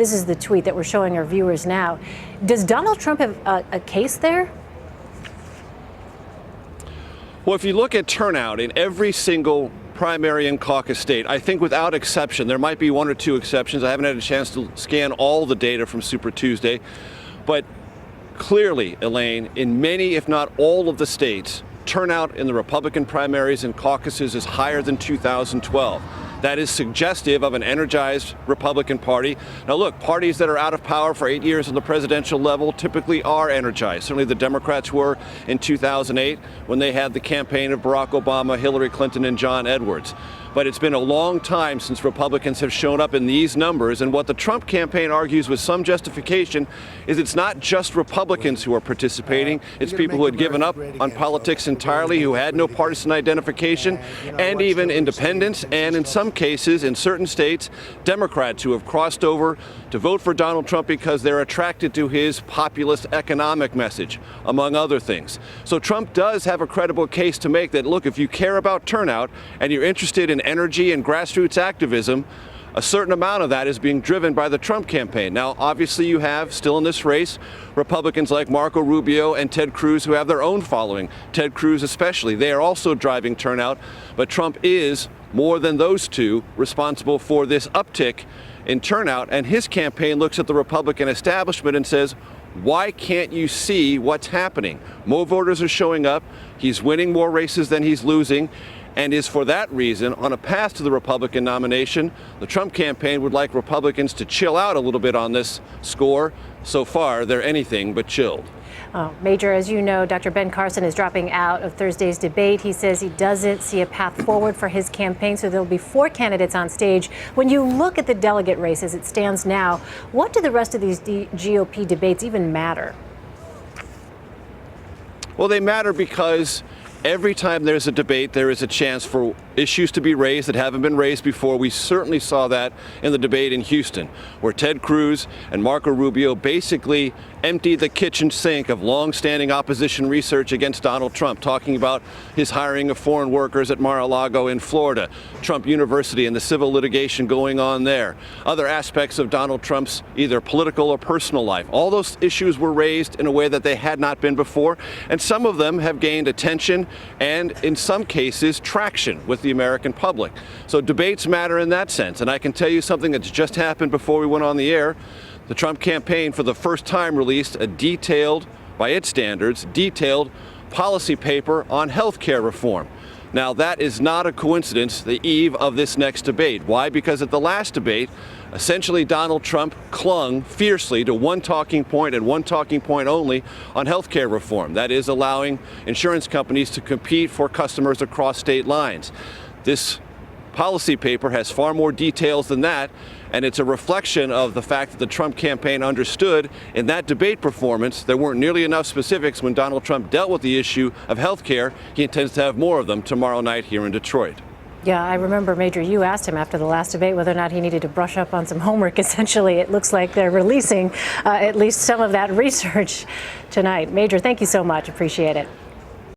This is the tweet that we're showing our viewers now. Does Donald Trump have a case there? Well, if you look at turnout in every single primary and caucus state, I think without exception, there might be one or two exceptions. I haven't had a chance to scan all the data from Super Tuesday, but clearly, Elaine, in many, if not all of the states, turnout in the Republican primaries and caucuses is higher than 2012. That is suggestive of an energized Republican Party. Now look, parties that are out of power for 8 years on the presidential level typically are energized. Certainly the Democrats were in 2008 when they had the campaign of Barack Obama, Hillary Clinton, and John Edwards. But it's been a long time since Republicans have shown up in these numbers. And what the Trump campaign argues with some justification is it's not just Republicans who are participating. It's people who had given up on politics entirely, who had no partisan identification, and even independents, and in some cases, in certain states, Democrats who have crossed over to vote for Donald Trump because they're attracted to his populist economic message, among other things. So Trump does have a credible case to make that, look, if you care about turnout and you're interested in energy and grassroots activism, a certain amount of that is being driven by the Trump campaign. Now, obviously, you have still in this race Republicans like Marco Rubio and Ted Cruz who have their own following. Ted Cruz especially. They are also driving turnout, but Trump is, more than those two, responsible for this uptick in turnout. And his campaign looks at the Republican establishment and says, why can't you see what's happening? More voters are showing up. He's winning more races than he's losing, and is for that reason on a path to the Republican nomination. The Trump campaign would like Republicans to chill out a little bit on this score. So far, they're anything but chilled. Major, as you know, Dr. Ben Carson is dropping out of Thursday's debate. He says he doesn't see a path forward for his campaign, so there'll be 4 candidates on stage. When you look at the delegate race as it stands now, what do the rest of these GOP debates even matter? Well, they matter because every time there's a debate, there is a chance for issues to be raised that haven't been raised before. We certainly saw that in the debate in Houston, where Ted Cruz and Marco Rubio basically emptied the kitchen sink of long-standing opposition research against Donald Trump, talking about his hiring of foreign workers at Mar-a-Lago in Florida, Trump University and the civil litigation going on there, other aspects of Donald Trump's either political or personal life. All those issues were raised in a way that they had not been before, and some of them have gained attention and, in some cases, traction with the American public. So debates matter in that sense. And I can tell you something that's just happened before we went on the air. The Trump campaign, for the first time, released a detailed, by its standards, detailed policy paper on health care reform. Now, that is not a coincidence, the eve of this next debate. Why? Because at the last debate, essentially Donald Trump clung fiercely to one talking point and one talking point only on health care reform. That is, allowing insurance companies to compete for customers across state lines. This policy paper has far more details than that, and it's a reflection of the fact that the Trump campaign understood in that debate performance there weren't nearly enough specifics when Donald Trump dealt with the issue of health care. He intends to have more of them tomorrow night here in Detroit. Yeah, I remember, Major, you asked him after the last debate whether or not he needed to brush up on some homework. Essentially, it looks like they're releasing at least some of that research tonight. Major, thank you so much. Appreciate it.